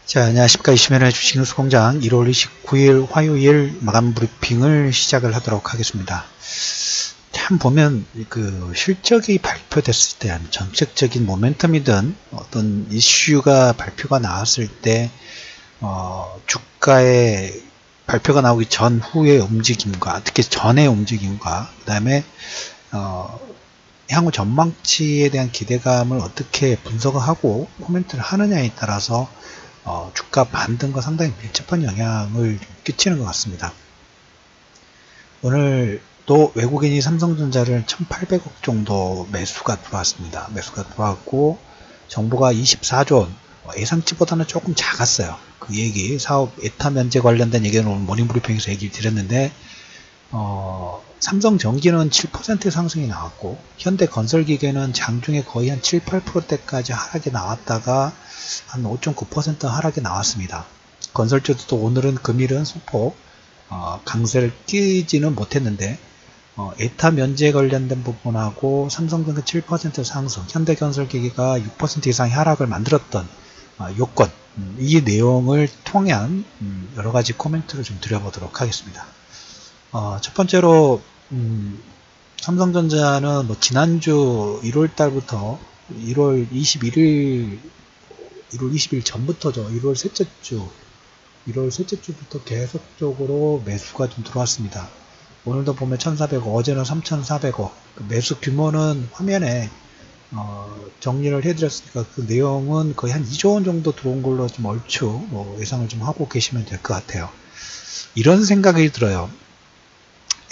자, 안녕하십니까. 이시면의 주식뉴스공장 1월 29일 화요일 마감 브리핑을 시작을 하도록 하겠습니다. 참 보면 그 실적이 발표됐을 때 정책적인 모멘텀이든 어떤 이슈가 발표가 나왔을 때 주가의 발표가 나오기 전후의 움직임과 특히 전의 움직임과 그 다음에 향후 전망치에 대한 기대감을 어떻게 분석을 하고 코멘트를 하느냐에 따라서 주가 반등과 상당히 밀접한 영향을 끼치는 것 같습니다. 오늘 또 외국인이 삼성전자를 1800억 정도 매수가 들어왔습니다. 매수가 들어왔고 정보가 24조 원, 예상치보다는 조금 작았어요. 그 얘기, 사업 예타 면제 관련된 얘기는 오늘 모닝브리핑에서 얘기를 드렸는데 삼성전기는 7% 상승이 나왔고 현대건설기계는 장중에 거의 한 7, 8%대까지 하락이 나왔다가 한 5.9% 하락이 나왔습니다. 건설주도 오늘은 금일은 소폭 강세를 끼지는 못했는데 예타 면제 관련된 부분하고 삼성전기 7% 상승, 현대건설기계가 6% 이상의 하락을 만들었던 요건, 이 내용을 통한 여러가지 코멘트를 좀 드려보도록 하겠습니다. 첫 번째로 삼성전자는 지난주 1월달부터 1월 21일 전부터죠. 1월 셋째 주부터 계속적으로 매수가 좀 들어왔습니다. 오늘도 보면 1,400억, 어제는 3,400억. 매수 규모는 화면에 정리를 해드렸으니까 그 내용은 거의 한 2조 원 정도 들어온 걸로 좀 얼추 예상을 좀 하고 계시면 될 것 같아요. 이런 생각이 들어요.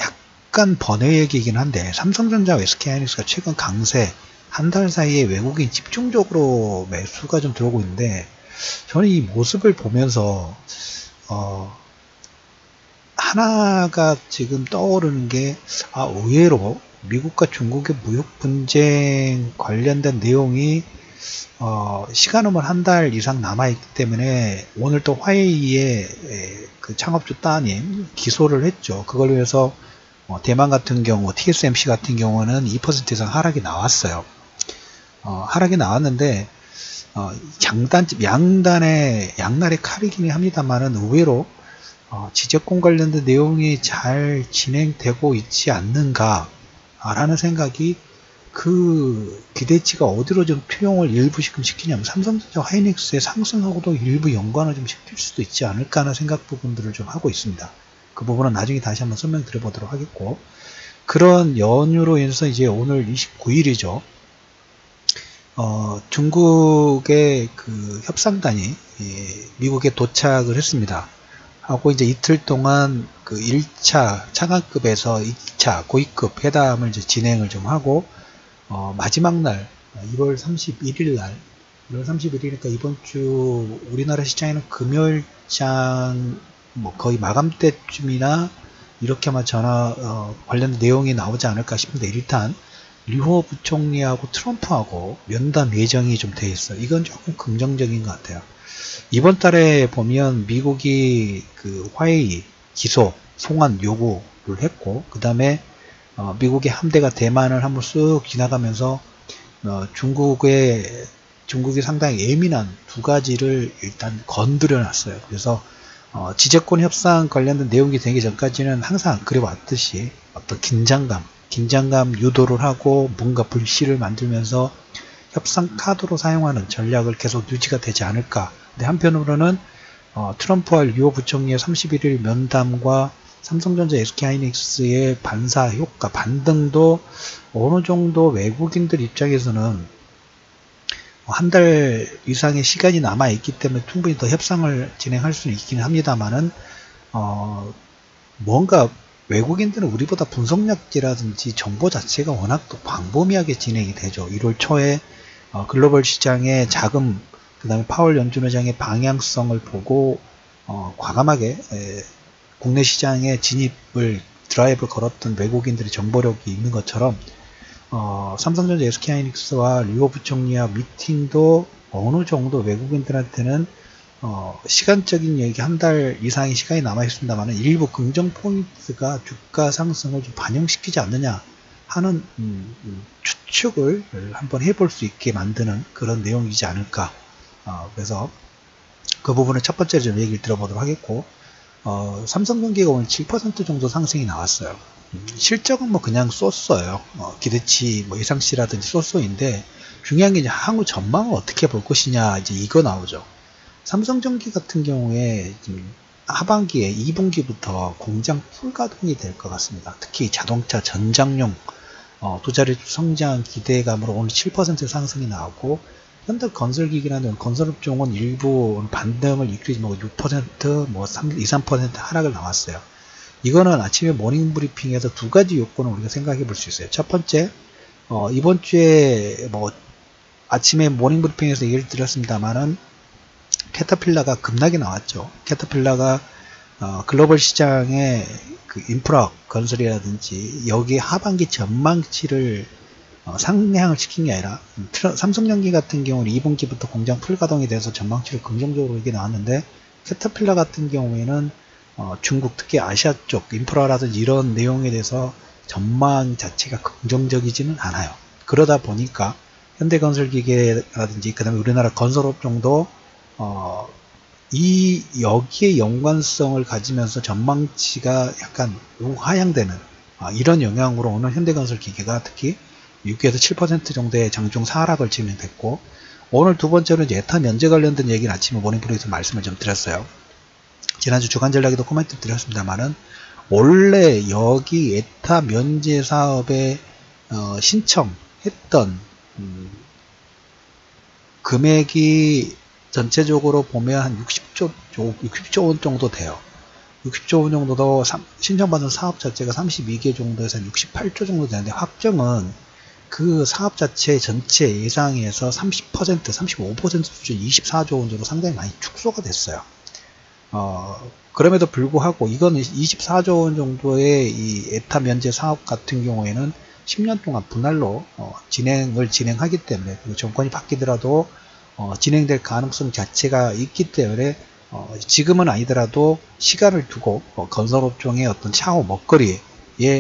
약간 번외 얘기이긴 한데 삼성전자, SK하이닉스가 최근 강세 한 달 사이에 외국인 집중적으로 매수가 좀 들어오고 있는데 저는 이 모습을 보면서 하나가 지금 떠오르는 게 의외로 미국과 중국의 무역 분쟁 관련된 내용이 시간음을 한 달 이상 남아있기 때문에 오늘 또 화웨이의 그 창업주 따님 기소를 했죠. 그걸 위해서 대만 같은 경우 TSMC 같은 경우는 2% 이상 하락이 나왔어요. 하락이 나왔는데 양날의 칼이긴 합니다만은 의외로 지적권 관련된 내용이 잘 진행되고 있지 않는가 라는 생각이 그 기대치가 어디로 좀 투영을 일부씩 시키냐면 삼성전자 하이닉스의 상승하고도 일부 연관을 좀 시킬 수도 있지 않을까 하는 생각 부분들을 좀 하고 있습니다. 그 부분은 나중에 다시 한번 설명 드려보도록 하겠고, 그런 연유로 인해서 이제 오늘 29일이죠. 중국의 그 협상단이 미국에 도착을 했습니다. 하고 이제 이틀 동안 그 1차 차관급에서 2차 고위급 회담을 이제 진행을 좀 하고 마지막 날 1월 31일 날 1월 31일이니까 이번 주 우리나라 시장에는 금요일장 거의 마감 때쯤이나 이렇게 아마 관련된 내용이 나오지 않을까 싶은데, 일단 류호 부총리하고 트럼프하고 면담 예정이 좀 돼 있어요. 이건 조금 긍정적인 것 같아요. 이번 달에 보면 미국이 그 화웨이 기소, 송환 요구를 했고, 그 다음에 미국의 함대가 대만을 한번 쓱 지나가면서 중국이 상당히 예민한 두 가지를 일단 건드려 놨어요. 그래서 지적권 협상 관련된 내용이 되기 전까지는 항상 그래왔듯이 어떤 긴장감 유도를 하고 뭔가 불씨를 만들면서 협상 카드로 사용하는 전략을 계속 유지가 되지 않을까. 근데 한편으로는 트럼프와 류호 부총리의 31일 면담과 삼성전자, SK하이닉스의 반사 효과, 반등도 어느 정도 외국인들 입장에서는 한 달 이상의 시간이 남아 있기 때문에 충분히 더 협상을 진행할 수는 있기는 합니다만은 뭔가 외국인들은 우리보다 분석력이라든지 정보 자체가 워낙 또 광범위하게 진행이 되죠. 1월 초에 글로벌 시장의 자금, 그 다음에 파월 연준의장의 방향성을 보고 과감하게 국내 시장에 드라이브를 걸었던 외국인들의 정보력이 있는 것처럼 삼성전자, SK하이닉스와 류호 부총리와 미팅도 어느 정도 외국인들한테는 시간적인 얘기 한 달 이상의 시간이 남아 있습니다만 일부 긍정 포인트가 주가 상승을 좀 반영시키지 않느냐 하는 추측을 한번 해볼 수 있게 만드는 그런 내용이지 않을까. 그래서 그 부분을 첫 번째로 좀 얘기를 들어보도록 하겠고, 삼성전기가 오늘 7% 정도 상승이 나왔어요. 실적은 뭐 그냥 쏘쏘예요. 기대치 뭐 예상치라든지 쏘쏘인데, 중요한 게 이제 향후 전망을 어떻게 볼 것이냐, 이제 이거 나오죠. 삼성전기 같은 경우에 지금 하반기에 2분기부터 공장 풀가동이 될 것 같습니다. 특히 자동차 전장용 두 자릿수 성장 기대감으로 오늘 7% 상승이 나오고, 현대건설기기라는 건설업종은 일부 반등을 이끌지 뭐 6%, 뭐 2, 3% 하락을 나왔어요. 이거는 아침에 모닝 브리핑에서 두 가지 요건을 우리가 생각해 볼 수 있어요. 첫 번째, 이번 주에 뭐 아침에 모닝 브리핑에서 얘기를 드렸습니다만은 캐터필라가 급락이 나왔죠. 캐터필라가 글로벌 시장의 그 인프라 건설이라든지 여기 하반기 전망치를 상향을 시킨 게 아니라, 삼성전기 같은 경우는 2분기부터 공장 풀가동이 돼서 전망치를 긍정적으로 이게 나왔는데, 캐터필라 같은 경우에는 중국 특히 아시아 쪽 인프라라든지 이런 내용에 대해서 전망 자체가 긍정적이지는 않아요. 그러다 보니까 현대건설기계라든지 그 다음에 우리나라 건설업종도 여기에 연관성을 가지면서 전망치가 약간 하향되는 이런 영향으로 오늘 현대건설기계가 특히 6에서 7% 정도의 장중 하락을 진행됐고, 오늘 두 번째로 이제 에타 면제 관련된 얘기는 아침에 모닝브리에서 말씀을 좀 드렸어요. 지난주 주간 전략에도 코멘트 드렸습니다만은, 원래 여기 에타 면제 사업에 신청했던 금액이 전체적으로 보면 한 60조 원 정도 돼요. 60조 원 정도도 신청받은 사업 자체가 32개 정도에서 한 68조 정도 되는데, 확정은 그 사업 자체 전체 예상에서 30%, 35% 수준 24조 원 정도 상당히 많이 축소가 됐어요. 그럼에도 불구하고 이거는 24조 원 정도의 이 에타 면제 사업 같은 경우에는 10년 동안 분할로 진행하기 때문에, 그리고 정권이 바뀌더라도 진행될 가능성 자체가 있기 때문에 지금은 아니더라도 시간을 두고 건설업종의 어떤 차후 먹거리에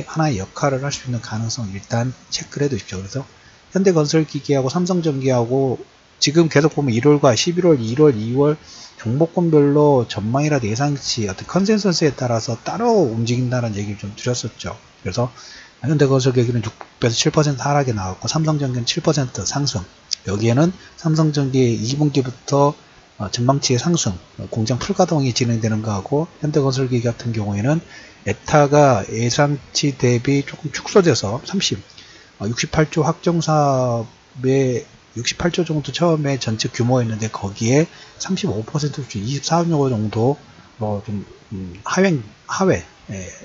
하나의 역할을 할 수 있는 가능성 일단 체크를 해두십시오. 그래서 현대건설기계하고 삼성전기하고 지금 계속 보면 1월과 11월, 1월, 2월 종목군별로 전망이라도 예상치 어떤 컨센서스에 따라서 따로 움직인다는 얘기를 좀 드렸었죠. 그래서 현대건설기계는 6에서 7% 하락이 나왔고, 삼성전기는 7% 상승. 여기에는 삼성전기 2분기부터 전망치의 상승, 공장 풀가동이 진행되는 거하고, 현대건설기계 같은 경우에는 에타가 예상치 대비 조금 축소돼서 68조 확정 사업에 68조 정도 처음에 전체 규모였는데, 거기에 35% 24조 정도 좀 하회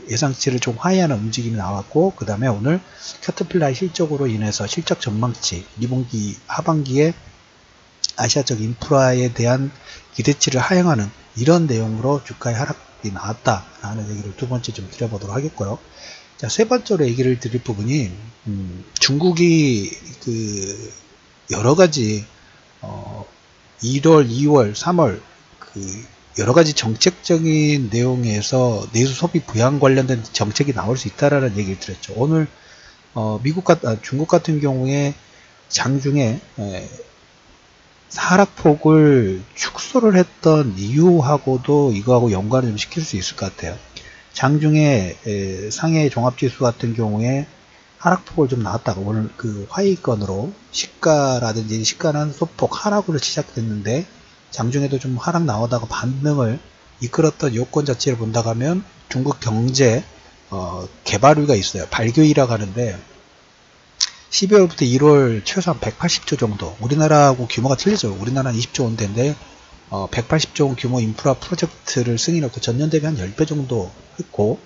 예상치를 좀 하회하는 움직임이 나왔고, 그 다음에 오늘 캐터필라의 실적으로 인해서 실적 전망치 2분기 하반기에 아시아적 인프라에 대한 기대치를 하향하는 이런 내용으로 주가의 하락이 나왔다라는 얘기를 두 번째 좀 드려보도록 하겠고요. 자, 세 번째로 얘기를 드릴 부분이 중국이 그 여러 가지 1월, 2월, 3월 여러 가지 정책적인 내용에서 내수 소비 부양 관련된 정책이 나올 수 있다라는 얘기를 드렸죠. 오늘 중국 같은 경우에 장중에 하락폭을 축소를 했던 이유하고도 이거하고 연관을 좀 시킬 수 있을 것 같아요. 장중에 상해 종합지수 같은 경우에 하락폭을 좀 나왔다가 오늘 그 하위권으로 시가라든지 시가는 소폭 하락으로 시작됐는데, 장중에도 좀 하락 나오다가 반등을 이끌었던 요건 자체를 본다고 하면 중국 경제 개발위가 있어요. 발교위라고 하는데 12월부터 1월 최소한 180조 정도, 우리나라하고 규모가 틀리죠. 우리나라는 20조 원대인데 180조 원 규모 인프라 프로젝트를 승인했고, 전년 대비 한 10배 정도 했고,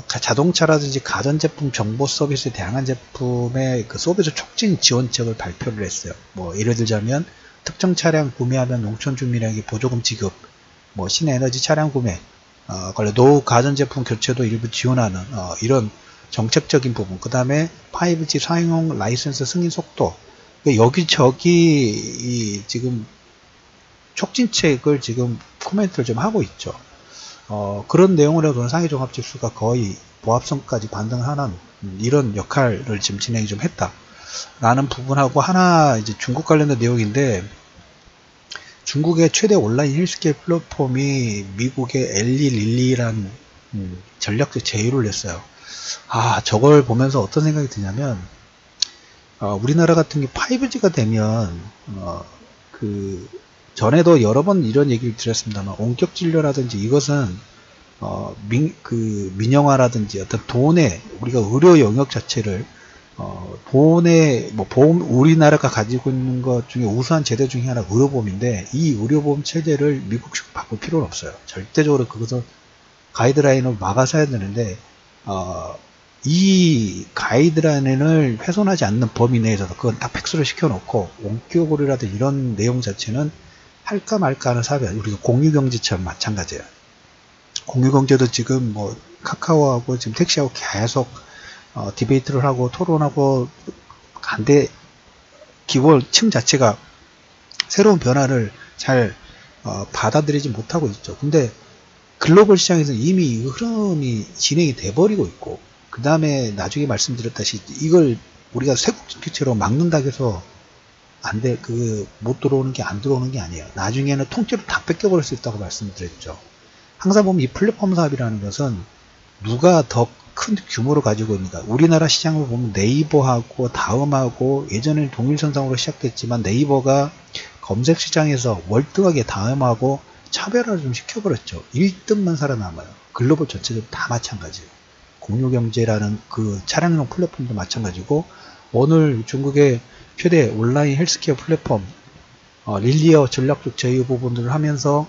자동차라든지 가전제품 정보 서비스 다양한 제품의 그 서비스 촉진 지원책을 발표를 했어요. 뭐 예를 들자면 특정 차량 구매하면 농촌 주민에게 보조금 지급, 뭐 신에너지 차량 구매, 노후 가전제품 교체도 일부 지원하는 이런 정책적인 부분, 그 다음에 5G 사용 라이센스 승인 속도, 여기저기 지금 촉진책을 지금 코멘트를 좀 하고 있죠. 그런 내용을 해도 상해종합지수가 거의 보합선까지 반등하는 이런 역할을 지금 진행이 좀 했다 라는 부분하고, 하나 이제 중국 관련된 내용인데, 중국의 최대 온라인 헬스케어 플랫폼이 미국의 엘리 릴리라는 전략적 제휴를 냈어요. 저걸 보면서 어떤 생각이 드냐면, 우리나라 같은 게 5G가 되면, 전에도 여러 번 이런 얘기를 드렸습니다만, 원격 진료라든지 이것은, 민영화라든지 어떤 돈의, 우리가 의료 영역 자체를, 돈의, 보험, 우리나라가 가지고 있는 것 중에 우수한 제도 중에 하나가 의료보험인데, 이 의료보험 체제를 미국식 바꿀 필요는 없어요. 절대적으로 그것은 가이드라인을 막아서 해야 되는데, 이 가이드라인을 훼손하지 않는 범위 내에서 그건 딱 팩스로 시켜놓고 원격으로라도 이런 내용 자체는 할까 말까 하는 사회, 우리가 공유경제처럼 마찬가지예요. 공유경제도 지금 카카오하고 지금 택시하고 계속 디베이트를 하고 토론하고 간데 기본층 자체가 새로운 변화를 잘 받아들이지 못하고 있죠. 근데 글로벌 시장에서 이미 이 흐름이 진행이 돼버리고 있고, 그 다음에 나중에 말씀드렸다시피 이걸 우리가 쇄국주의처럼 막는다고 해서 못 들어오는 게 안 들어오는 게 아니에요. 나중에는 통째로 다 뺏겨버릴 수 있다고 말씀드렸죠. 항상 보면 이 플랫폼 사업이라는 것은 누가 더 큰 규모로 가지고 있는가. 우리나라 시장을 보면 네이버하고 다음하고 예전에는 동일선상으로 시작됐지만 네이버가 검색 시장에서 월등하게 다음하고 차별화를 좀 시켜버렸죠. 1등만 살아남아요. 글로벌 전체적으로 다 마찬가지예요. 공유경제라는 그 차량용 플랫폼도 마찬가지고, 오늘 중국의 최대 온라인 헬스케어 플랫폼 릴리어 전략적 제휴 부분들을 하면서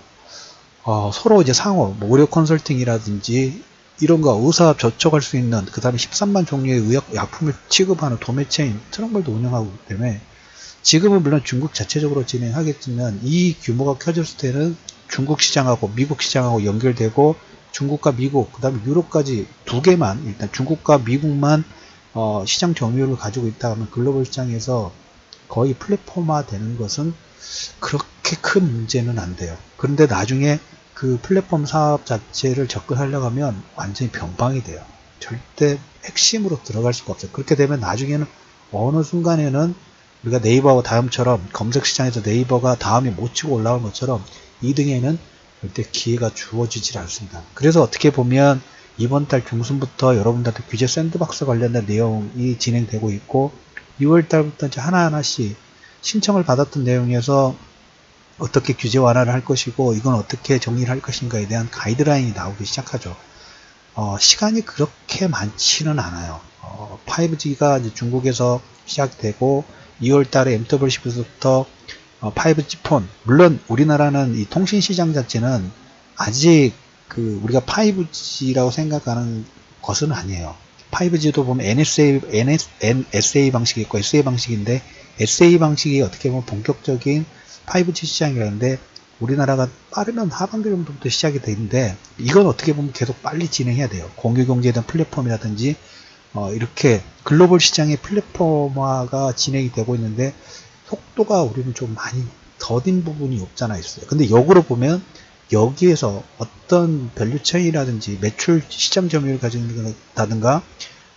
서로 이제 상호 의료 컨설팅이라든지 이런 거 의사 접촉할 수 있는, 그 다음에 13만 종류의 약품을 취급하는 도매체인 트럼블도 운영하고 있기 때문에, 지금은 물론 중국 자체적으로 진행하겠지만 이 규모가 켜졌을 때는 중국 시장하고 미국 시장하고 연결되고, 중국과 미국, 그 다음에 유럽까지 두 개만, 일단 중국과 미국만 시장 점유율을 가지고 있다 하면 글로벌 시장에서 거의 플랫폼화 되는 것은 그렇게 큰 문제는 안 돼요. 그런데 나중에 그 플랫폼 사업 자체를 접근하려고 하면 완전히 변방이 돼요. 절대 핵심으로 들어갈 수가 없어요. 그렇게 되면 나중에는 어느 순간에는 우리가 네이버하고 다음처럼 검색 시장에서 네이버가 다음에 못 치고 올라온 것처럼 2등에는 절대 기회가 주어지질 않습니다. 그래서 어떻게 보면 이번 달 중순부터 여러분들한테 규제 샌드박스 관련된 내용이 진행되고 있고, 6월 달부터 이제 하나하나씩 신청을 받았던 내용에서 어떻게 규제 완화를 할 것이고 이건 어떻게 정리를 할 것인가에 대한 가이드라인이 나오기 시작하죠. 시간이 그렇게 많지는 않아요. 5G가 이제 중국에서 시작되고 2월 달에 MWC부터 5G 폰, 물론 우리나라는 이 통신 시장 자체는 아직 우리가 5G라고 생각하는 것은 아니에요. 5G도 보면 NSA 방식이 있고 SA 방식인데, SA 방식이 어떻게 보면 본격적인 5G 시장이라는데, 우리나라가 빠르면 하반기 정도부터 시작이 되는데, 이건 어떻게 보면 계속 빨리 진행해야 돼요. 공유경제에 대한 플랫폼이라든지 이렇게 글로벌 시장의 플랫폼화가 진행이 되고 있는데, 속도가 우리는 좀 많이 더딘 부분이 없잖아 있어요. 근데 역으로 보면 여기에서 어떤 밸류체인이라든지 매출 시장 점유율을 가지고 있다든가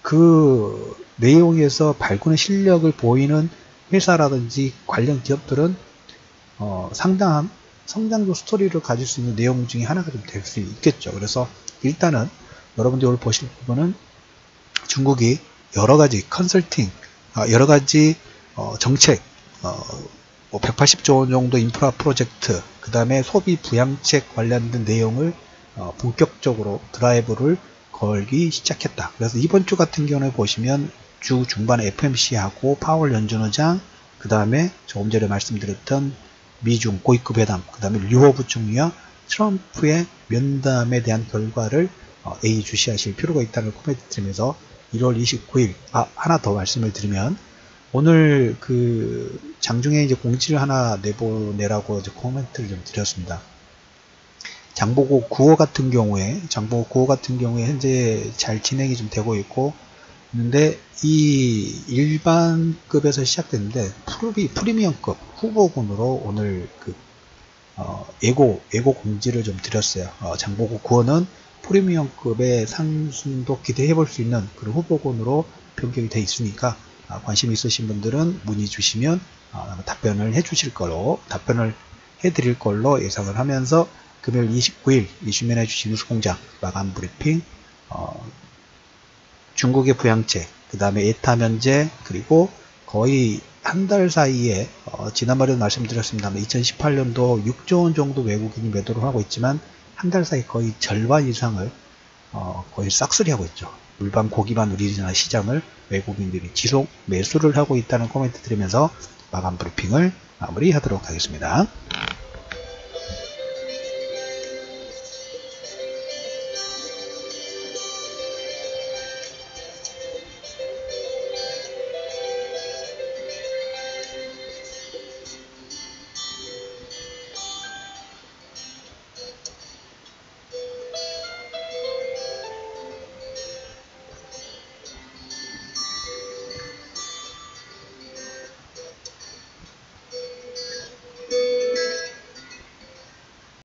그 내용에서 발굴의 실력을 보이는 회사라든지 관련 기업들은 상당한 성장도 스토리를 가질 수 있는 내용 중에 하나가 좀 될 수 있겠죠. 그래서 일단은 여러분들이 오늘 보실 부분은 중국이 여러가지 컨설팅, 여러가지 정책, 180조 원 정도 인프라 프로젝트, 그 다음에 소비 부양책 관련된 내용을 본격적으로 드라이브를 걸기 시작했다. 그래서 이번 주 같은 경우에 보시면 주 중반에 FMC하고 파월 연준의장, 그 다음에 조금 전에 말씀드렸던 미중 고위급 회담, 그 다음에 류호 부총리와 트럼프의 면담에 대한 결과를 예의주시하실 필요가 있다는 코멘트 드리면서 1월 29일, 하나 더 말씀을 드리면, 오늘 장중에 이제 공지를 하나 내보내라고 이제 코멘트를 좀 드렸습니다. 장보고 9호 같은 경우에 현재 잘 진행이 좀 되고 있는데, 이 일반급에서 시작됐는데, 프리미엄급 후보군으로 오늘 예고 공지를 좀 드렸어요. 장보고 9호는 프리미엄급의 상승도 기대해 볼 수 있는 그런 후보군으로 변경이 되어 있으니까, 관심 있으신 분들은 문의 주시면 답변을 해 주실 거로, 답변을 해드릴 걸로 예상을 하면서 금요일 29일 이슈맨의 주식뉴스공장 마감 브리핑, 중국의 부양책, 그 다음에 에타 면제, 그리고 거의 한 달 사이에 지난번에도 말씀드렸습니다만 2018년도 6조 원 정도 외국인이 매도를 하고 있지만 한 달 사이 거의 절반 이상을 거의 싹쓸이 하고 있죠. 일반 고기만 우리나라 시장을 외국인들이 지속 매수를 하고 있다는 코멘트 드리면서 마감 브리핑을 마무리하도록 하겠습니다.